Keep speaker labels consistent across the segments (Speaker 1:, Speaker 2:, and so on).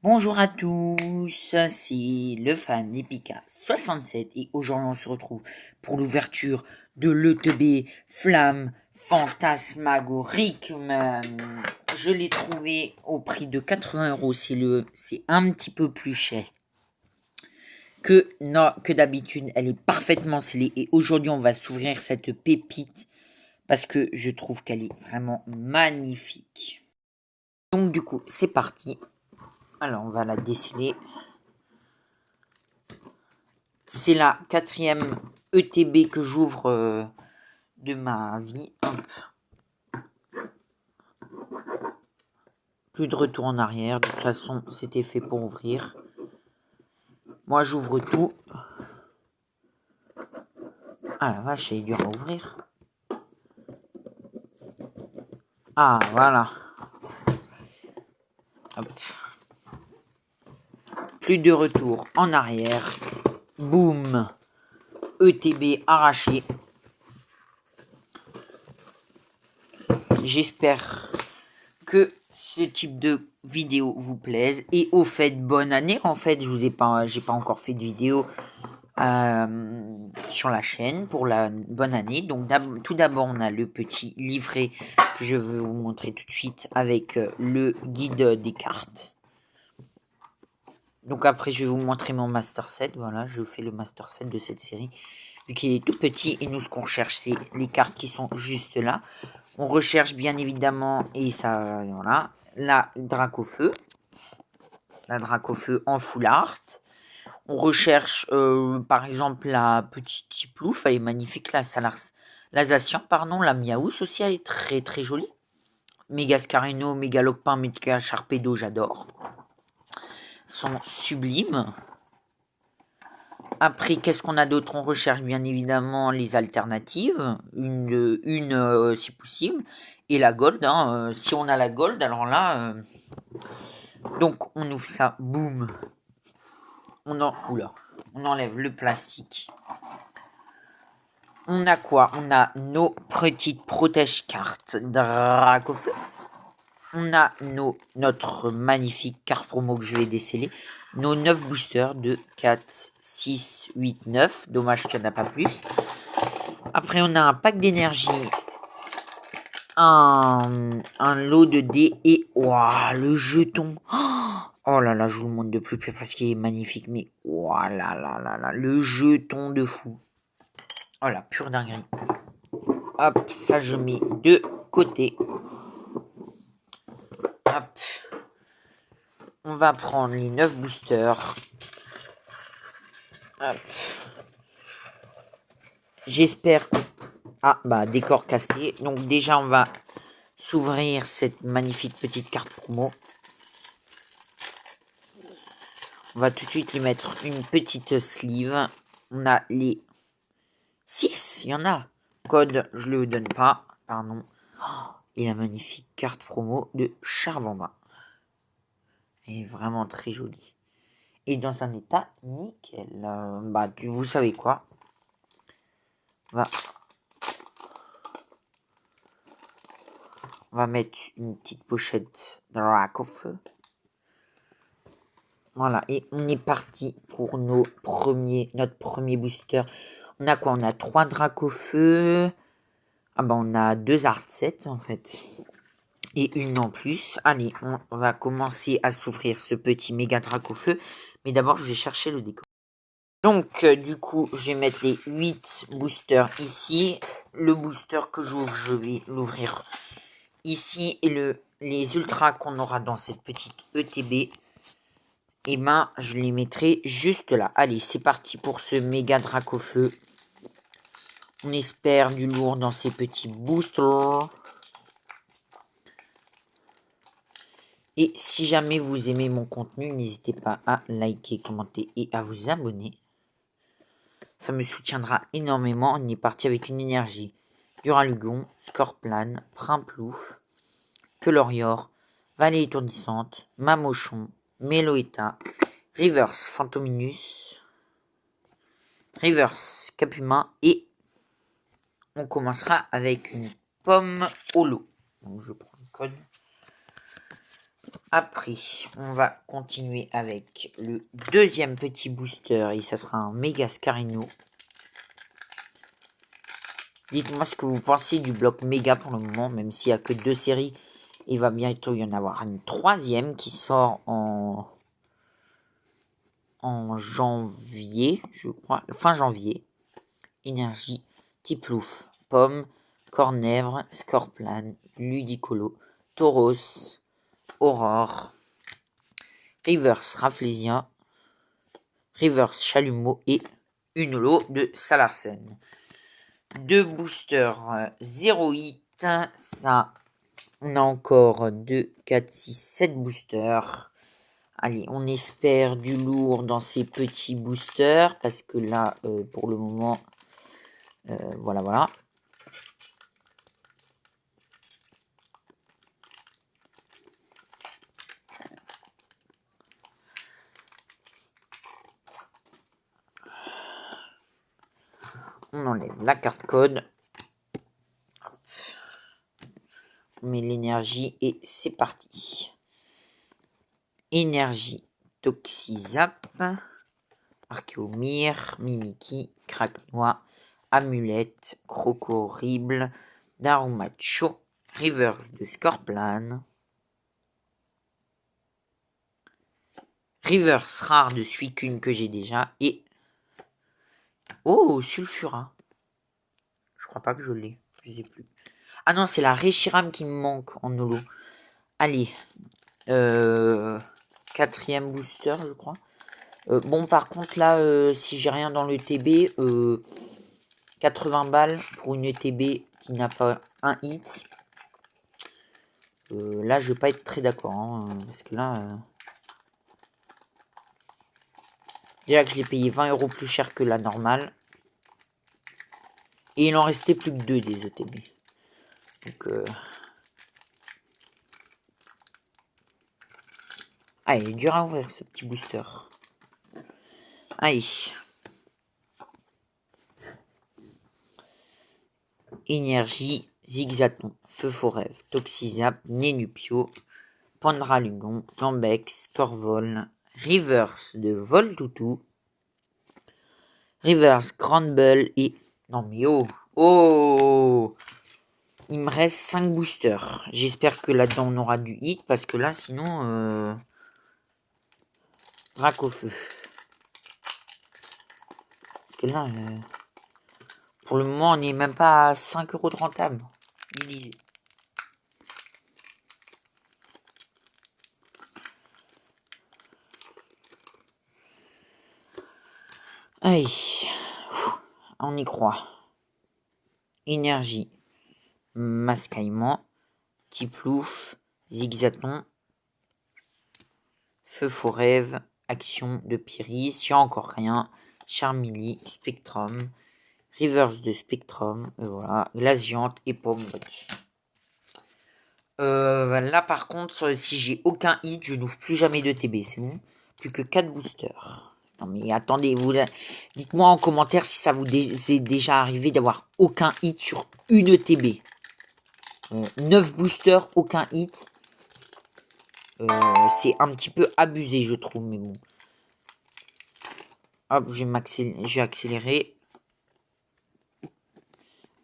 Speaker 1: Bonjour à tous, c'est le fan d'Epica 67 et aujourd'hui on se retrouve pour l'ouverture de l'ETB Flamme Fantasmagorique. Je l'ai trouvé au prix de 80 €, c'est un petit peu plus cher que d'habitude. Elle est parfaitement scellée et aujourd'hui on va s'ouvrir cette pépite parce que je trouve qu'elle est vraiment magnifique. Donc du coup c'est parti. Alors on va la déceler. C'est la 4e ETB que j'ouvre de ma vie. Hop. Plus de retour en arrière. De toute façon, c'était fait pour ouvrir. Moi, j'ouvre tout. Ah la vache, c'est dur à ouvrir. Ah, voilà. Hop. Plus de retour en arrière. Boum. ETB arraché. J'espère que ce type de vidéo vous plaise. Et au fait, bonne année. En fait, j'ai pas encore fait de vidéo sur la chaîne pour la bonne année. Donc tout d'abord, on a le petit livret que je vais vous montrer tout de suite avec le guide des cartes. Donc après, je vais vous montrer mon master set. Voilà, je fais le master set de cette série. Vu qu'il est tout petit et nous, ce qu'on recherche, c'est les cartes qui sont juste là. On recherche bien évidemment, et ça, voilà, la Dracofeu. La Dracofeu en full art. On recherche par exemple la petite Tiplouf, elle est magnifique, l'Alsacien, pardon, la Miaous aussi, elle est très très jolie. Mégascarino, Mégalopin, Méga Sharpedo, j'adore. Sont sublimes. Après, qu'est-ce qu'on a d'autre? On recherche bien évidemment les alternatives, une si possible, et la gold. Si on a la gold, alors là, donc on ouvre ça, boum. On enlève le plastique. On a quoi? On a nos petites protège-cartes Dracofeu. On a notre magnifique carte promo que je vais déceler. Nos 9 boosters de 4, 6, 8, 9. Dommage qu'il n'y en a pas plus. Après, on a un pack d'énergie. Un lot de dés. Et waouh, le jeton. Oh là là, je vous le montre de plus près parce qu'il est magnifique. Mais waouh là là là là, le jeton de fou. Oh la pure dinguerie. Hop, ça je mets de côté. Hop. On va prendre les 9 boosters. Hop. J'espère que... Ah, bah, décor cassé. Donc déjà, on va s'ouvrir cette magnifique petite carte promo. On va tout de suite lui mettre une petite sleeve. On a les 6, il y en a. Code, je ne le donne pas. Pardon. Et la magnifique carte promo de Charbamba. Elle est vraiment très jolie. Et dans un état nickel. Bah, vous savez quoi? On va mettre une petite pochette Dracofeu. Voilà, et on est parti pour notre premier booster. On a quoi? On a 3 Dracofeu. Ah bah on a 2 Art 7 en fait. Et une en plus. Allez, on va commencer à s'ouvrir ce petit méga Dracofeu. Mais d'abord, je vais chercher le décor. Donc, du coup, je vais mettre les 8 boosters ici. Le booster que j'ouvre, je vais l'ouvrir ici. Et les ultras qu'on aura dans cette petite ETB, et ben, je les mettrai juste là. Allez, c'est parti pour ce méga Dracofeu. On espère du lourd dans ces petits boosters. Et si jamais vous aimez mon contenu, n'hésitez pas à liker, commenter et à vous abonner. Ça me soutiendra énormément. On est parti avec une énergie. Duralugon, Scorplan, Primplouf, Quelorior, Vallée étourdissante, Mamochon, Meloetta, Reverse Phantominus, Reverse Capuma et on commencera avec une pomme holo. Donc je prends le code. Après, on va continuer avec le deuxième petit booster et ça sera un méga Scarino. Dites-moi ce que vous pensez du bloc méga pour le moment, même s'il n'y a que 2 séries. Il va bientôt y en avoir une troisième qui sort en janvier, je crois, fin janvier. Énergie, Tiplouf, Pomme, Cornèvre, Scorplan, Ludicolo, Tauros, Aurore, Reverse Rafflesia, Reverse Chalumeau et une lot de Salarsen. 2 boosters 0 hit, ça on a encore 2, 4, 6, 7 boosters. Allez, on espère du lourd dans ces petits boosters parce que là, pour le moment, voilà. On enlève la carte code. On met l'énergie et c'est parti. Énergie, Toxizap, Archéomir, Mimiki, Craquenois, Amulette, Croco Horrible, Darumacho, Reverse de Scorplan, Reverse rare de Suicune que j'ai déjà et... Oh, Sulfura. Je crois pas que je l'ai, je sais plus. Ah non, c'est la Reshiram qui me manque en holo. Allez, quatrième booster, je crois. Bon, par contre, là, si j'ai rien dans le TB, 80 balles pour une TB qui n'a pas un hit. Là, je vais pas être très d'accord. Hein, parce que là... déjà que je l'ai payé 20 € plus cher que la normale. Et il en restait plus que 2 des ETB. Donc... ah, il est dur à ouvrir, ce petit booster. Allez. Énergie, Zigzaton, Feu Forêve, Toxizap, Nénupio, Pandralugon, Tambex, Corvol, Reverse de Voltoutou, Reverse Grandbull et... non mais oh, oh, il me reste 5 boosters. J'espère que là-dedans on aura du hit parce que là sinon... Dracofeu. Parce que là... pour le moment on n'est même pas à 5 € de rentable. Allez, on y croit. Énergie, Mascaillement, Tiplouf, Zigzaton, Feu Forêve, Action de Pyris, il n'y a encore rien. Charmilly, Spectrum, Reverse de Spectrum, voilà, Glaciante et Pomme. Là par contre, si j'ai aucun hit, je n'ouvre plus jamais de TB, c'est bon. Plus que 4 boosters. Non mais attendez, dites-moi en commentaire si ça vous est déjà arrivé d'avoir aucun hit sur une TB. 9 boosters, aucun hit. C'est un petit peu abusé, je trouve, mais bon. Hop, j'ai accéléré.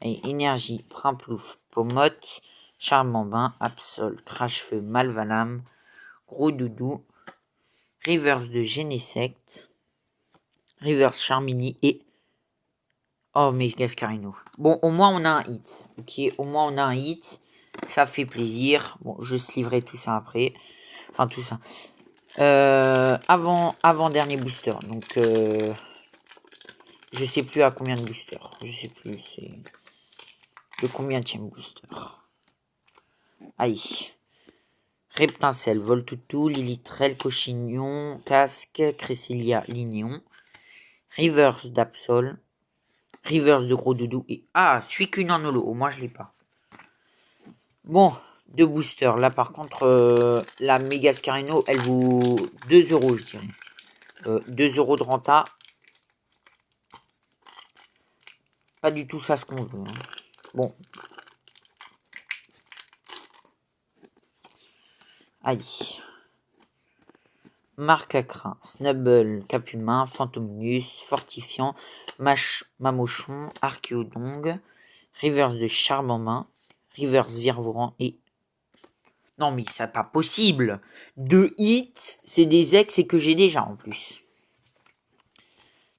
Speaker 1: Allez, énergie, Primplouf, Pomote, Charmant Bain, Absol, Crache-Feu, Malvalam, Gros Doudou, Reverse de Genesect, Reverse Charmini et... oh, mais Gascarino. Bon, au moins on a un hit. Ok, au moins on a un hit. Ça fait plaisir. Bon, je livrerai tout ça après. Enfin, tout ça. Avant dernier booster. Donc, je sais plus à combien de boosters. Je sais plus. C'est le combienième booster. Allez. Reptincelle, Voltoutou, Lilitrel, Cochignon, Casque, Cresselia, Lignon. Reverse d'Absol. Reverse de Gros Doudou. Et ah, Suicune en holo. Au moins, je l'ai pas. Bon, 2 boosters. Là, par contre, la Mega Scarino, elle vaut 2 €, je dirais. 2 € de renta. Pas du tout ça ce qu'on veut. Hein. Bon. Allez. Marque à crin, Snubble, Cap Humain, Phantominus, Fortifiant, Mamochon, Archéodongue, Reverse de Charme en main, Reverse Virevourant et... Non mais c'est pas possible. 2 hits, c'est des ex et que j'ai déjà en plus.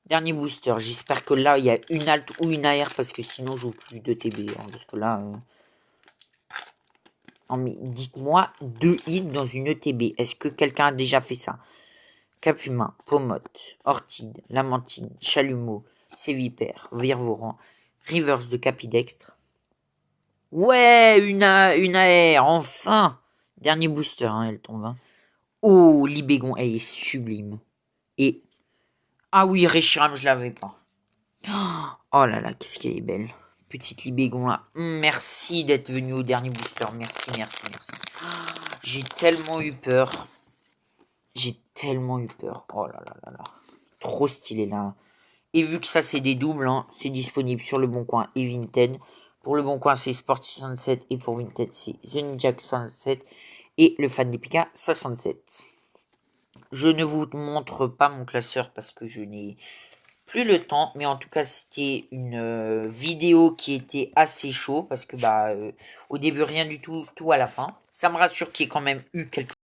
Speaker 1: Dernier booster, j'espère que là il y a une alt ou une AR parce que sinon je joue plus de TB. Hein, parce que là... Non mais dites-moi 2 hits dans une ETB. Est-ce que quelqu'un a déjà fait ça? Cap Humain, Pomote, Ortide, Lamentine, Chalumeau, Sévipère, Virevourant, Reverse de Capidextre. Ouais, une AR, enfin. Dernier booster, hein, elle tombe. Hein. Oh, Libégon, elle est sublime. Et... Ah oui, Reshiram, je l'avais pas. Oh là là, qu'est-ce qu'elle est belle. Petite Libégon là. Merci d'être venu au dernier booster. Merci. J'ai tellement eu peur. Oh là là là là. Trop stylé là. Et vu que ça c'est des doubles, hein, c'est disponible sur Le Bon Coin et Vinted. Pour Le Bon Coin c'est Sport 67 et pour Vinted c'est The Ninja 67 et le Fan d'Epica 67. Je ne vous montre pas mon classeur parce que je n'ai plus le temps, mais en tout cas c'était une vidéo qui était assez chaud parce que au début rien du tout, tout à la fin. Ça me rassure qu'il y ait quand même eu quelques